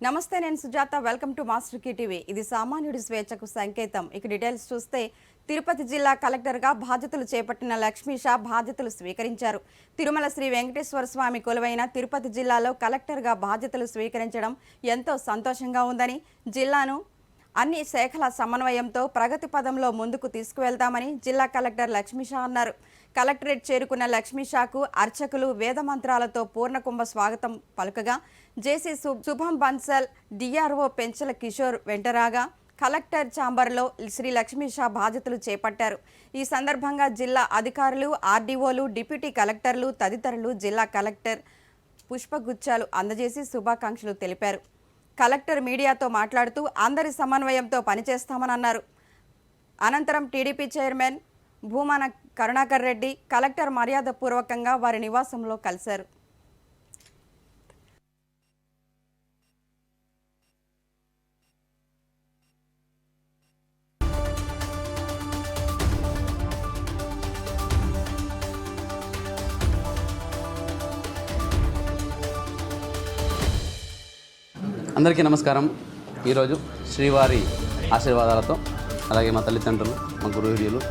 నమస్తే, నేను Sujatha. Welcome to master key TV. ఇది సామాన్యుడి స్వేచ్ఛకు సంకేతం. ఇక డీటెయిల్స్ చూస్తే, తిరుపతి జిల్లా కలెక్టర్గా బాధ్యతలు చేపట్టిన లక్ష్మీషా బాధ్యతలు స్వీకరించారు. తిరుమల శ్రీ వెంకటేశ్వర స్వామి కొలువైన తిరుపతి జిల్లాలో కలెక్టర్గా బాధ్యతలు స్వీకరించడం ఎంతో సంతోషంగా ఉందని, జిల్లాను అన్ని శాఖల సమన్వయంతో ప్రగతి పదంలో ముందుకు తీసుకువెళ్తామని జిల్లా కలెక్టర్ లక్ష్మీషా అన్నారు. కలెక్టరేట్ చేరుకున్న లక్ష్మీషాకు అర్చకులు వేదమంత్రాలతో పూర్ణకుంభ స్వాగతం పలుకగా, జేసీ శుభం బన్సల్, డిఆర్ఓ పెంచల కిషోర్ వెంటరాగా కలెక్టర్ ఛాంబర్లో శ్రీ లక్ష్మీషా బాధ్యతలు చేపట్టారు. ఈ సందర్భంగా జిల్లా అధికారులు, ఆర్డీఓలు, డిప్యూటీ కలెక్టర్లు తదితరులు జిల్లా కలెక్టర్ పుష్పగుచ్చాలు అందజేసి శుభాకాంక్షలు తెలిపారు. కలెక్టర్ మీడియాతో మాట్లాడుతూ అందరి సమన్వయంతో పనిచేస్తామని అన్నారు. అనంతరం TDP chairman Bhumana Karunakar Reddy collector మర్యాదపూర్వకంగా వారి నివాసంలో కలిశారు. అందరికీ నమస్కారం. ఈరోజు శ్రీవారి ఆశీర్వాదాలతో, అలాగే మా తల్లిదండ్రులు, మా గురుహిర్యులు,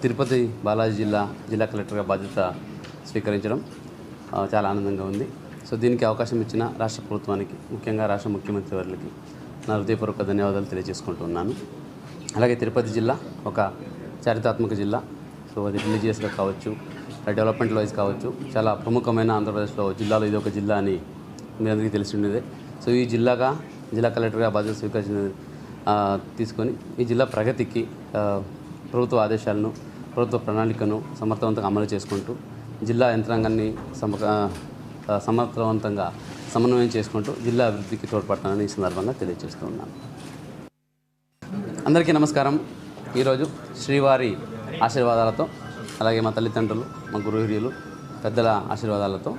తిరుపతి బాలాజీ జిల్లా కలెక్టర్గా బాధ్యత స్వీకరించడం చాలా ఆనందంగా ఉంది. సో దీనికి అవకాశం ఇచ్చిన రాష్ట్ర ప్రభుత్వానికి, ముఖ్యంగా రాష్ట్ర ముఖ్యమంత్రి వారికి నా హృదయపూర్వక ధన్యవాదాలు తెలియజేసుకుంటున్నాను. అలాగే తిరుపతి జిల్లా ఒక చారిత్రాత్మక జిల్లా. సో అది రిలీజియస్గా కావచ్చు, డెవలప్మెంట్ వైజ్ కావచ్చు, చాలా ప్రముఖమైన ఆంధ్రప్రదేశ్లో జిల్లాలో ఇది ఒక జిల్లా అని మీ అందరికీ తెలిసి ఉండేదే. సో ఈ జిల్లా కలెక్టర్గా బాధ్యత స్వీకరించిన తీసుకొని ఈ జిల్లా ప్రగతికి ప్రభుత్వ ఆదేశాలను, ప్రభుత్వ ప్రణాళికను సమర్థవంతంగా అమలు చేసుకుంటూ జిల్లా యంత్రాంగాన్ని సమర్థవంతంగా సమన్వయం చేసుకుంటూ జిల్లా అభివృద్ధికి తోడ్పడతానని ఈ సందర్భంగా తెలియజేస్తూ ఉన్నాను. అందరికీ నమస్కారం. ఈరోజు శ్రీవారి ఆశీర్వాదాలతో, అలాగే మా తల్లిదండ్రులు, మా గురుహిర్యులు, పెద్దల ఆశీర్వాదాలతో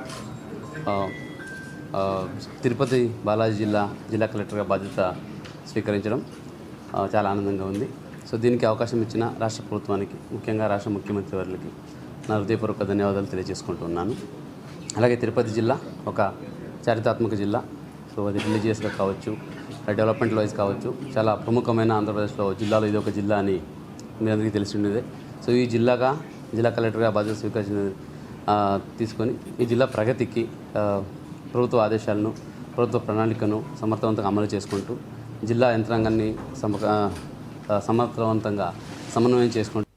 తిరుపతి బాలాజీ జిల్లా కలెక్టర్గా బాధ్యత స్వీకరించడం చాలా ఆనందంగా ఉంది. సో దీనికి అవకాశం ఇచ్చిన రాష్ట్ర ప్రభుత్వానికి, ముఖ్యంగా రాష్ట్ర ముఖ్యమంత్రి వారికి నా హృదయపూర్వక ధన్యవాదాలు తెలియజేసుకుంటున్నాను. అలాగే తిరుపతి జిల్లా ఒక చారిత్రాత్మక జిల్లా. సో అది రిలీజియస్గా కావచ్చు, డెవలప్మెంట్ వైజ్ కావచ్చు, చాలా ప్రముఖమైన ఆంధ్రప్రదేశ్లో జిల్లాలో ఇది ఒక జిల్లా అని మీ అందరికీ తెలిసి ఉండేదే. సో ఈ జిల్లా కలెక్టర్గా బాధ్యత స్వీకరించిన తీసుకొని ఈ జిల్లా ప్రగతికి ప్రభుత్వ ఆదేశాలను, ప్రభుత్వ ప్రణాళికను సమర్థవంతంగా అమలు చేసుకుంటూ జిల్లా యంత్రాంగాన్ని సమర్థవంతంగా సమన్వయం చేసుకుంటూ.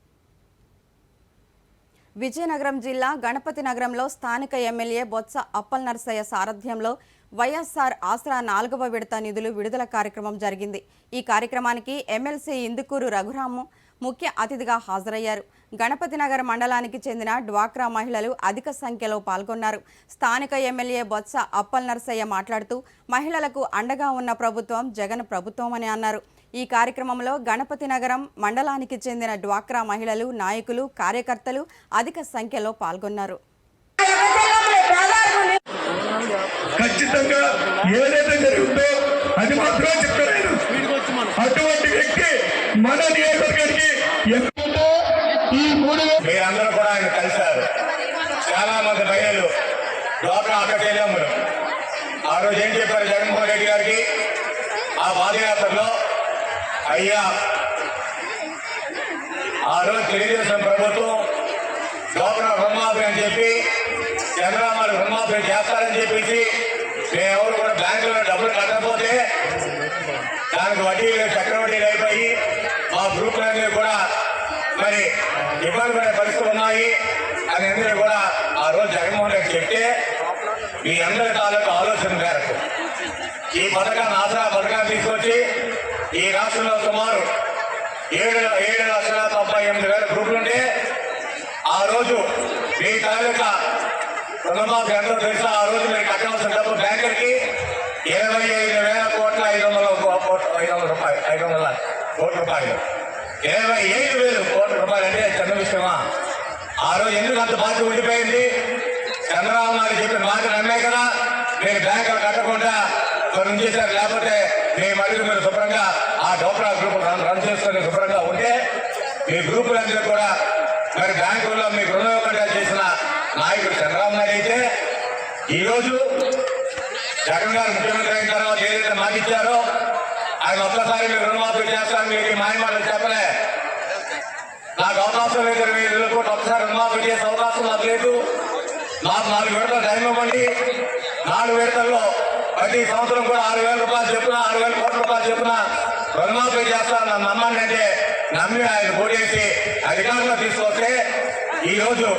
విజయనగరం జిల్లా గణపతి నగరంలో స్థానిక ఎమ్మెల్యే బొత్స అప్పల్ నరసయ్య సారథ్యంలో వైఎస్ఆర్ ఆసరా 4వ విడత నిధులు విడుదల కార్యక్రమం జరిగింది. ఈ కార్యక్రమానికి ఎమ్మెల్సీ ఇందుకూరు రఘురాము ముఖ్య అతిథిగా హాజరయ్యారు. గణపతి నగర్ మండలానికి చెందిన డ్వాక్రా మహిళలు అధిక సంఖ్యలో పాల్గొన్నారు. స్థానిక ఎమ్మెల్యే బొత్స అప్పల్ నరసయ్య మాట్లాడుతూ మహిళలకు అండగా ఉన్న ప్రభుత్వం జగన్ ప్రభుత్వం అని అన్నారు. ఈ కార్యక్రమంలో గణపతి నగరం మండలానికి చెందిన డ్వాక్రా మహిళలు, నాయకులు, కార్యకర్తలు అధిక సంఖ్యలో పాల్గొన్నారు. ఖచ్చితంగా ఏదైతే జరుగుతుందో అది మాత్రమే చెప్తాను. అటువంటి వ్యక్తి మన నియోజకవర్గానికి మీరందరూ కూడా ఆయన కలిశారు. చాలా మంది మహిళలు, డ్వాక్రా అక్క చెల్లెమ్మలు ఆ రోజు ఏం చెప్పారు జగన్మోహన్ రెడ్డి గారికి ఆ పాదయాత్రలో? అయ్యా, ఆ రోజు తెలుగుదేశం ప్రభుత్వం డ్వాక్రా రుణమాఫీ అని చెప్పి, చంద్రబాబు రుణమాఫీ చేస్తారని చెప్పేసి మేమెవరు కూడా బ్యాంకులో డబ్బులు కట్టకపోతే దానికి వడ్డీలు, చక్రవడ్డీలు అయిపోయి మా గ్రూపులన్నీ కూడా మరి ఇబ్బంది పడే పరిస్థితులు ఉన్నాయి అని అందరూ కూడా ఆ రోజు జగన్మోహన్ రెడ్డి చెప్తే మీ అందరి తాలూకు ఆలోచన మేరకు ఈ పథకాన్ని, ఆసరా పథకాన్ని తీసుకొచ్చి ఈ రాష్ట్రంలో సుమారు 7,98,000 గ్రూపులు ఉంటే ఆ రోజు మీ తాలూకా రుణమాఫీ ఎంతో తెలుసా? ఆ రోజు మీరు కట్టాల్సిన డబ్బు బ్యాంకులకి 25,500 కోట్ల 500 రూపాయలు 25,000 కోట్ల రూపాయలు అంటే చిన్న విషయమా? ఆ రోజు ఎందుకు అంత బాధ్యత ఉండిపోయింది? చంద్రబాబు నాయుడు చెప్పిన మాట నమ్మే కదా నేను బ్యాంకులు కట్టకుండా కొన్ని చేశారు. లేకపోతే మీ మళ్ళీ మీరు శుభ్రంగా ఆ డ్వాక్రా గ్రూప్ రన్ చేసుకుని శుభ్రంగా ఉంటే మీ గ్రూపులందరూ కూడా మరి బ్యాంకుల్లో మీకు రుణవ్యవహారాలు చేసిన నాయకుడు చంద్రబాబు నాయుడు అయితే ఈరోజు జగన్ గారు ముఖ్యమంత్రి అయిన తర్వాత ఏదైతే మాట ఇచ్చారో ఆయన ఒక్కసారి మీరు రుణమాఫీ చేస్తాను, మీకు ఈ మాయమాటలు చెప్పలే. నాకు అవకాశం లేదు 20,000 కోట్లు ఒక్కసారి రుణమాఫీ చేసే అవకాశం నాకు లేదు. నాకు 4 విడతలు టైం ఇవ్వండి. 4 విడతల్లో ప్రతి సంవత్సరం కూడా 6,000 రూపాయలు చెప్పున 6,000 కోట్ల రూపాయలు చెప్పున రుణమాఫీ చేస్తాను. నన్ను నమ్మండి అంటే నమ్మి ఆయన ఓటేసి అధికారంలో తీసుకొస్తే ఈరోజు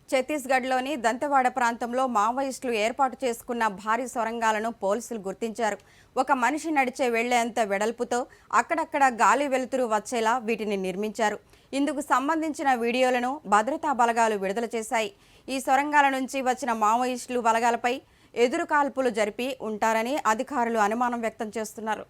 ఛత్తీస్గఢ్లోని దంతెవాడ ప్రాంతంలో మావోయిస్టులు ఏర్పాటు చేసుకున్న భారీ సొరంగాలను పోలీసులు గుర్తించారు. ఒక మనిషి నడిచే వెళ్లేంత వెడల్పుతో అక్కడక్కడ గాలి వెలుతురు వచ్చేలా వీటిని నిర్మించారు. ఇందుకు సంబంధించిన వీడియోలను భద్రతా బలగాలు విడుదల చేశాయి. ఈ సొరంగాల నుంచి వచ్చిన మావోయిస్టులు బలగాలపై ఎదురు కాల్పులు జరిపి ఉంటారని అధికారులు అనుమానం వ్యక్తం చేస్తున్నారు.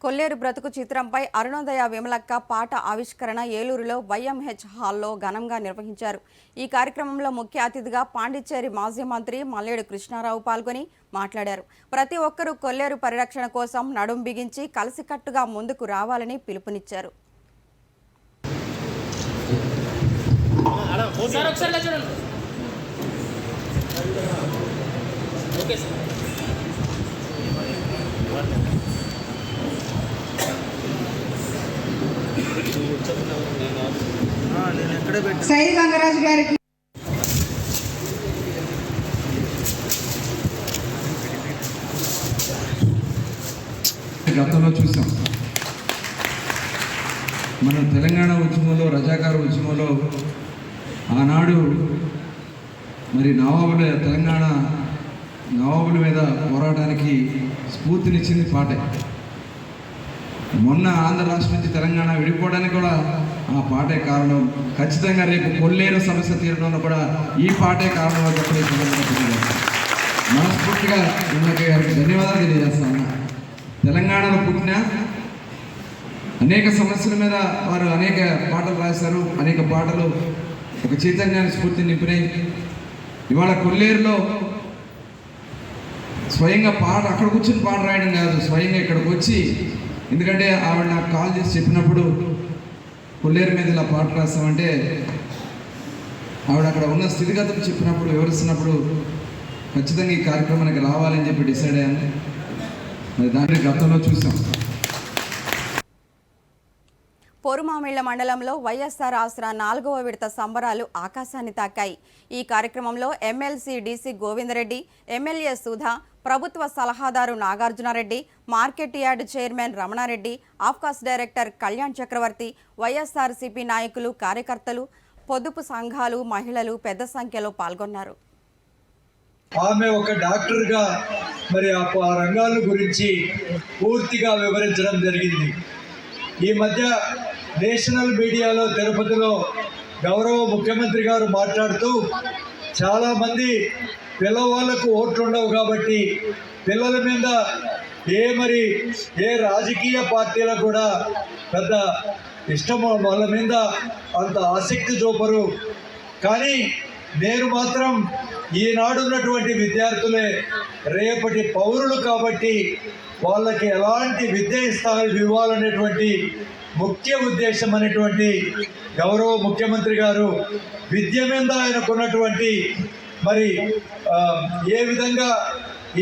కొల్లేరు బ్రతుకు చిత్రంపై అరుణోదయ విమలక్క పాట ఆవిష్కరణ ఏలూరులో వైఎంహెచ్ హాల్లో ఘనంగా నిర్వహించారు. ఈ కార్యక్రమంలో ముఖ్య అతిథిగా పాండిచ్చేరి మాజీ మంత్రి మల్లేడు కృష్ణారావు పాల్గొని మాట్లాడారు. ప్రతి ఒక్కరూ కొల్లేరు పరిరక్షణ కోసం నడుం బిగించి కలిసికట్టుగా ముందుకు రావాలని పిలుపునిచ్చారు. సైడ్ గంగరాజు గారికి గతంలో చూసాం. మన తెలంగాణ ఉద్యమంలో రజాకార ఉద్యమంలో ఆనాడు మరి తెలంగాణ నవాబుల మీద పోరాటానికి స్ఫూర్తినిచ్చింది పాటే. మొన్న ఆంధ్ర రాష్ట్రం నుంచి తెలంగాణ విడిపోవడానికి కూడా ఆ పాటే కారణం. ఖచ్చితంగా రేపు కొల్లేరు సమస్య తీరడంలో కూడా ఈ పాటే కారణం అని చెప్పేసి మనస్ఫూర్తిగా వెంకయ్య గారికి ధన్యవాదాలు తెలియజేస్తా ఉన్నా. తెలంగాణలో పుట్టిన అనేక సమస్యల మీద వారు అనేక పాటలు రాశారు. అనేక పాటలు ఒక చైతన్యాన్ని స్ఫూర్తిని నింపినాయి. ఇవాళ కొల్లేరులో స్వయంగా పాట అక్కడ కూర్చొని పాట రాయడం కాదు, స్వయంగా ఇక్కడికి వచ్చి, ఎందుకంటే ఆవిడ నాకు కాల్ చేసి చెప్పినప్పుడు కొల్లేరు మీద ఇలా పాట రాస్తామంటే ఆవిడ అక్కడ ఉన్న స్థితిగతులు చెప్పినప్పుడు వివరిస్తున్నప్పుడు ఖచ్చితంగా ఈ కార్యక్రమానికి రావాలని చెప్పి డిసైడ్ అయ్యాను. మరి దాన్ని గతంలో చూసాం. పోరుమామిళ్ల మండలంలో వైఎస్ఆర్ ఆసరా 4వ విడత సంబరాలు ఆకాశాన్ని తాకాయి. ఈ కార్యక్రమంలో MLC DC Govinda Reddy, MLA Sudha, ప్రభుత్వ సలహాదారు Nagarjuna Reddy, market yard chairman Ramana Reddy, APCOS director Kalyan Chakravarthi, YSRCP నాయకులు, కార్యకర్తలు, పొదుపు సంఘాలు, మహిళలు పెద్ద సంఖ్యలో పాల్గొన్నారు. ఆమె ఒక డాక్టర్గా మరి ఆ రంగాల గురించి పూర్తిగా వివరించడం జరిగింది. ఈ మధ్య నేషనల్ మీడియాలో తిరుపతిలో గౌరవ ముఖ్యమంత్రి గారు మాట్లాడుతూ చాలామంది పిల్లవాళ్ళకు ఓట్లు ఉండవు కాబట్టి పిల్లల మీద ఏ రాజకీయ పార్టీలకు కూడా పెద్ద ఇష్టం, వాళ్ళ మీద అంత ఆసక్తి చూపరు. కానీ నేను మాత్రం ఈనాడు ఉన్నటువంటి విద్యార్థులే రేపటి పౌరులు కాబట్టి వాళ్ళకి ఎలాంటి విద్య ఇవ్వాలనేటువంటి ముఖ్య ఉద్దేశం అనేటువంటి గౌరవ ముఖ్యమంత్రి గారు విద్య మీద ఆయనకున్నటువంటి మరి ఏ విధంగా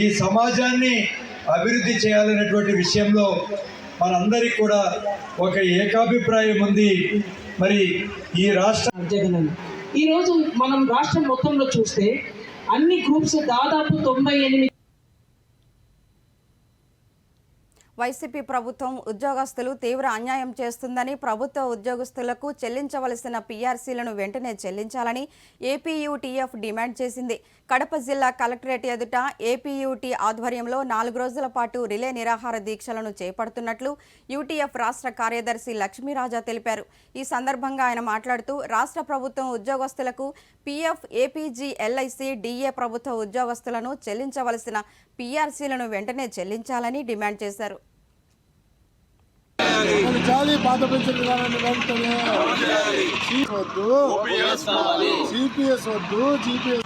ఈ సమాజాన్ని అభివృద్ధి చేయాలనేటువంటి విషయంలో మనందరికీ కూడా ఒక ఏకాభిప్రాయం ఉంది. మరి ఈ జగన్ ఈరోజు మనం రాష్ట్రం మొత్తంలో చూస్తే అన్ని గ్రూప్స్ దాదాపు 98 వైసీపీ ప్రభుత్వం ఉద్యోగస్తులు తీవ్ర అన్యాయం చేస్తుందని, ప్రభుత్వ ఉద్యోగస్తులకు చెల్లించవలసిన పీఆర్సీలను వెంటనే చెల్లించాలని ఏపీయూటీఎఫ్ డిమాండ్ చేసింది. కడప జిల్లా కలెక్టరేట్ ఎదుట ఏపీయూటీ ఆధ్వర్యంలో 4 రోజుల పాటు రిలే నిరాహార దీక్షలను చేపడుతున్నట్లు యూటీఎఫ్ రాష్ట్ర కార్యదర్శి లక్ష్మీరాజా తెలిపారు. ఈ సందర్భంగా ఆయన మాట్లాడుతూ రాష్ట్ర ప్రభుత్వం ఉద్యోగస్తులకు పీఎఫ్, ఏపీజీ, ఎల్ఐసి, డిఏ ప్రభుత్వ ఉద్యోగస్తులను చెల్లించవలసిన పీఆర్సీలను వెంటనే చెల్లించాలని డిమాండ్ చేశారు. పాత పెన్షన్ విధానాన్ని వెంటనే వద్దు, సిపిఎస్ వద్దు, జిపిఎస్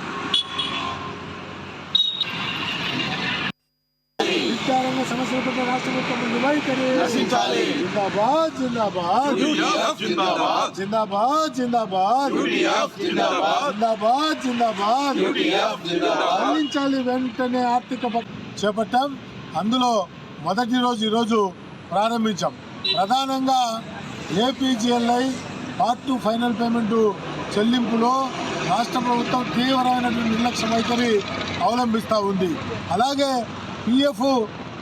విద్యారంగ సమస్యల పట్ల రాష్ట్ర ప్రభుత్వం వైఖరి జిందాబాద్ జిందాబాద్ జిందాబాద్ జిందాబాద్ జిందాబాద్ జిందాబాద్ అందించాలి. వెంటనే ఆర్థిక చేపట్టాం. అందులో మొదటి రోజు ఈరోజు ప్రారంభించాం. ప్రధానంగా ఏపీజీఎల్ఐ పార్ట్ 2 ఫైనల్ పేమెంటు చెల్లింపులో రాష్ట్ర ప్రభుత్వం తీవ్రమైనటువంటి నిర్లక్ష్య వైఖరి అవలంబిస్తూ ఉంది. అలాగే పీఎఫ్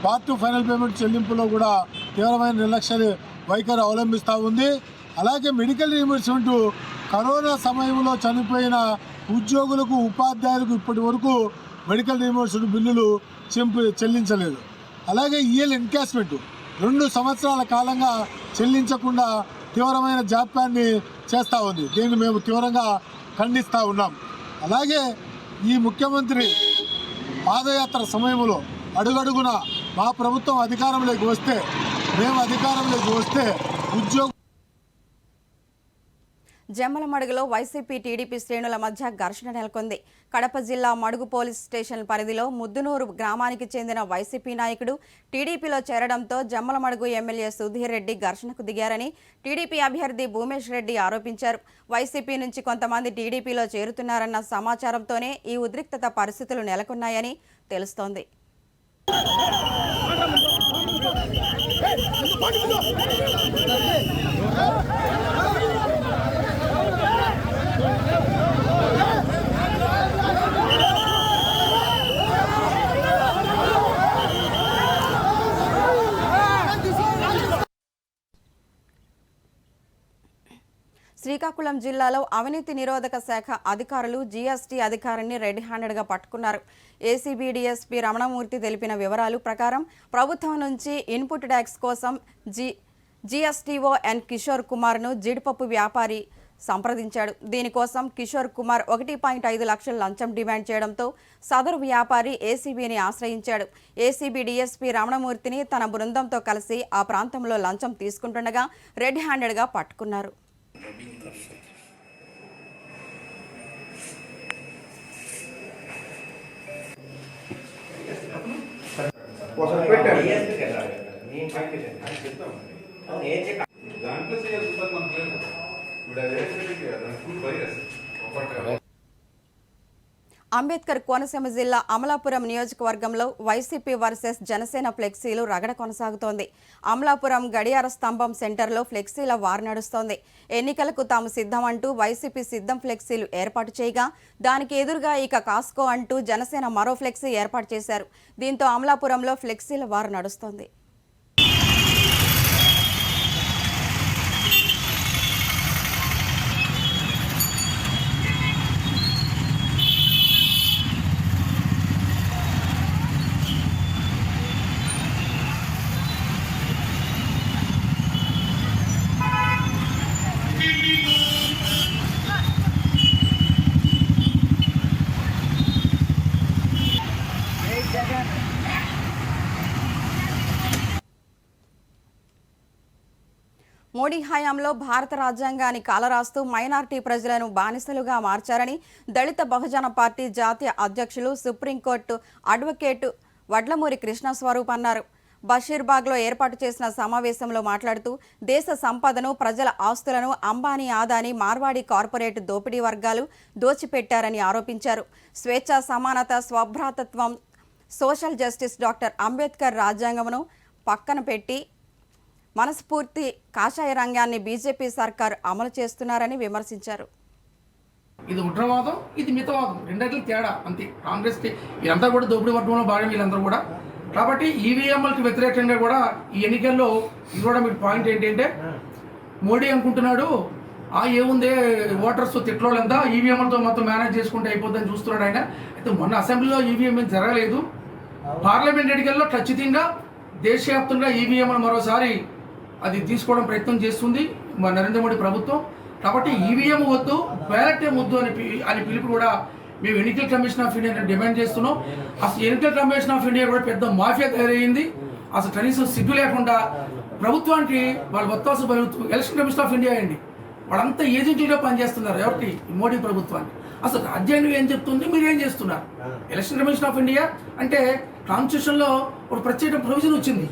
పార్ట్ 2 ఫైనల్ పేమెంట్ చెల్లింపులో కూడా తీవ్రమైన నిర్లక్ష్య వైఖరి అవలంబిస్తూ ఉంది. అలాగే మెడికల్ రీయింబర్స్మెంట్ కరోనా సమయంలో చనిపోయిన ఉద్యోగులకు, ఉపాధ్యాయులకు ఇప్పటి వరకు మెడికల్ రీయింబర్స్మెంట్ బిల్లులు చెల్లించలేదు. అలాగే ఈఎల్ ఎన్కాష్మెంట్ 2 సంవత్సరాల కాలంగా చెల్లించకుండా తీవ్రమైన జాప్యాన్ని చేస్తూ ఉంది. దీన్ని మేము తీవ్రంగా ఖండిస్తూ ఉన్నాం. అలాగే ఈ ముఖ్యమంత్రి పాదయాత్ర సమయంలో అడుగడుగున మా ప్రభుత్వం అధికారంలోకి వస్తే, మేము అధికారంలోకి వస్తే ఉద్యోగ జమ్మలమడుగులో వైసీపీ, టీడీపీ శ్రేణుల మధ్య ఘర్షణ నెలకొంది. కడప జిల్లా మడుగు పోలీస్ స్టేషన్ పరిధిలో ముద్దునూరు గ్రామానికి చెందిన వైసీపీ నాయకుడు టీడీపీలో చేరడంతో జమ్మలమడుగు ఎమ్మెల్యే సుధీర్ రెడ్డి ఘర్షణకు దిగారని టీడీపీ అభ్యర్థి భూమేష్ రెడ్డి ఆరోపించారు. వైసీపీ నుంచి కొంతమంది టీడీపీలో చేరుతున్నారన్న సమాచారంతోనే ఈ ఉద్రిక్తత పరిస్థితులు నెలకొన్నాయని తెలుస్తోంది. శ్రీకాకుళం జిల్లాలో అవినీతి నిరోధక శాఖ అధికారులు జీఎస్టీ అధికారిని రెడ్ హ్యాండెడ్గా పట్టుకున్నారు. ఏసీబీ డీఎస్పీ రమణమూర్తి తెలిపిన వివరాలు ప్రకారం ప్రభుత్వం నుంచి ఇన్పుట్ ట్యాక్స్ కోసం జీఎస్టీఓ ఎన్ కిషోర్ కుమార్ను జీడిపప్పు వ్యాపారి సంప్రదించాడు. దీనికోసం కిషోర్ కుమార్ 1.5 లక్షల లంచం డిమాండ్ చేయడంతో సదరు వ్యాపారి ఏసీబీని ఆశ్రయించాడు. ఏసీబీ డీఎస్పీ రమణమూర్తిని తన బృందంతో కలిసి ఆ ప్రాంతంలో లంచం తీసుకుంటుండగా రెడ్ హ్యాండెడ్గా పట్టుకున్నారు. అంబేద్కర్ కోనసీమ జిల్లా అమలాపురం నియోజకవర్గంలో వైసీపీ వర్సెస్ జనసేన ఫ్లెక్సీలు రగడ కొనసాగుతోంది. అమలాపురం గడియార స్తంభం సెంటర్లో ఫ్లెక్సీల వార్ నడుస్తోంది. ఎన్నికలకు తాము సిద్ధం అంటూ వైసీపీ సిద్ధం ఫ్లెక్సీలు ఏర్పాటు చేయగా దానికి ఎదురుగా ఇక కాస్కో అంటూ జనసేన మరో ఫ్లెక్సీ ఏర్పాటు చేశారు. దీంతో అమలాపురంలో ఫ్లెక్సీల వార్ నడుస్తోంది. మోడీ హయాంలో భారత రాజ్యాంగాన్ని కాలరాస్తూ మైనారిటీ ప్రజలను బానిసలుగా మార్చారని దళిత బహుజన పార్టీ జాతీయ అధ్యక్షులు, సుప్రీంకోర్టు అడ్వకేటు వడ్లమూరి కృష్ణస్వరూప్ అన్నారు. బషీర్బాగ్లో ఏర్పాటు చేసిన సమావేశంలో మాట్లాడుతూ దేశ సంపదను, ప్రజల ఆస్తులను అంబానీ, ఆదానీ, మార్వాడి కార్పొరేట్ దోపిడీ వర్గాలు దోచిపెట్టారని ఆరోపించారు. స్వేచ్ఛ, సమానత, స్వభ్రాతత్వం, సోషల్ జస్టిస్, డాక్టర్ అంబేద్కర్ రాజ్యాంగమును పక్కన పెట్టి మనస్ఫూర్తి కాషాయ రంగాన్ని బీజేపీ సర్కార్ అమలు చేస్తున్నారని విమర్శించారు. ఇది ఉగ్రవాదం, ఇది మితవాదం, రెండేళ్ళకి తేడా అంతే. కాంగ్రెస్ ఇదంతా కూడా దోపిడీ వర్గంలో భాగం. వీళ్ళందరూ కూడా కాబట్టి ఈవీఎంలకు వ్యతిరేకంగా కూడా ఈ ఎన్నికల్లో ఇది కూడా మీరు పాయింట్ ఏంటంటే మోడీ అనుకుంటున్నాడు ఏముంది ఓటర్స్ తిట్లోళ్ళంతా ఈవీఎంలతో మొత్తం మేనేజ్ చేసుకుంటే అయిపోద్దని చూస్తున్నాడు ఆయన. అయితే మొన్న అసెంబ్లీలో ఈవీఎం ఏం జరగలేదు. పార్లమెంట్ ఎన్నికల్లో ఖచ్చితంగా దేశవ్యాప్తంగా ఈవీఎంలు మరోసారి అది తీసుకోవడం ప్రయత్నం చేస్తుంది మన నరేంద్ర మోడీ ప్రభుత్వం. కాబట్టి ఈవీఎం వద్దు, బ్యాలెట్ వద్దు అని పిలుపు కూడా మేము ఎన్నికల కమిషన్ ఆఫ్ ఇండియా డిమాండ్ చేస్తున్నాం. అసలు ఎన్నికల కమిషన్ ఆఫ్ ఇండియా కూడా పెద్ద మాఫియా తయారయ్యింది. అసలు కనీసం సిగ్గు లేకుండా ప్రభుత్వానికి వాళ్ళు ఒత్తాసు పలుకుతూ ఎలక్షన్ కమిషన్ ఆఫ్ ఇండియా అండి, వాళ్ళంతా ఏజెంట్లుగా పనిచేస్తున్నారు. ఎవరికి? మోడీ ప్రభుత్వానికి. అసలు రాజ్యాంగం ఏం చెప్తుంది, మీరేం చేస్తున్నారు? ఎలక్షన్ కమిషన్ ఆఫ్ ఇండియా అంటే కాన్స్టిట్యూషన్లో ఒక ప్రత్యేక ప్రొవిజన్ వచ్చింది,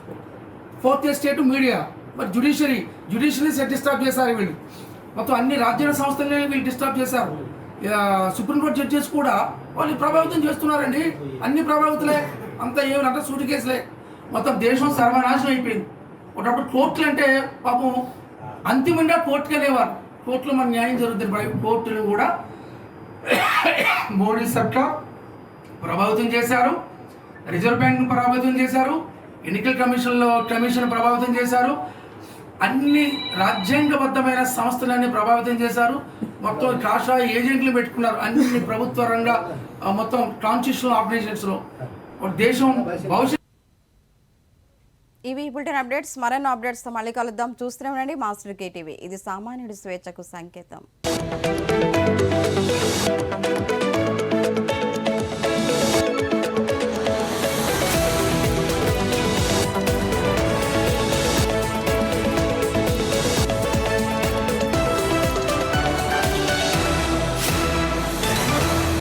4th స్టేట్ మీడియా, మరి జ్యుడిషియరీ డిస్టర్బ్ చేశారు వీళ్ళు. మొత్తం అన్ని రాజ్యాంగ సంస్థలని వీళ్ళు డిస్టర్బ్ చేశారు. సుప్రీంకోర్టు జడ్జెస్ కూడా వాళ్ళు ప్రభావితం చేస్తున్నారండి. అన్ని ప్రభావితులే, అంతా ఏమనంటే సూటి కేసులే. మొత్తం దేశం సర్వనాశనం అయిపోయింది. ఒకప్పుడు కోర్టులు అంటే పాపం అంతిమంగా కోర్టుకి అనేవారు. కోర్టులో మన న్యాయం జరుగుతుంది. కోర్టులు కూడా మోడీ సర్కార్ ప్రభావితం చేశారు, రిజర్వ్ బ్యాంక్ను ప్రభావితం చేశారు, ఎన్నికల కమిషన్ ప్రభావితం చేశారు, అన్ని రాజ్యాంగబద్ధమైన సంస్థలన్నీ ప్రభావితం చేశారు. మొత్తం కాషా ఏజెంట్లు పెట్టుకున్నారు అన్ని ప్రభుత్వ రంగ మొత్తం కాన్స్టిట్యూషనల్ ఆర్గనైజేషన్స్లో. దేశం భవిష్యత్. ఇవి బులెటిన్ అప్డేట్స్. మరెన్నో అప్డేట్స్తో మళ్ళీ కలుద్దాం. చూస్తూనే ఉండండి మాస్టర్ కేటీవీ. ఇది సామాన్యుడి స్వేచ్ఛకు సంకేతం.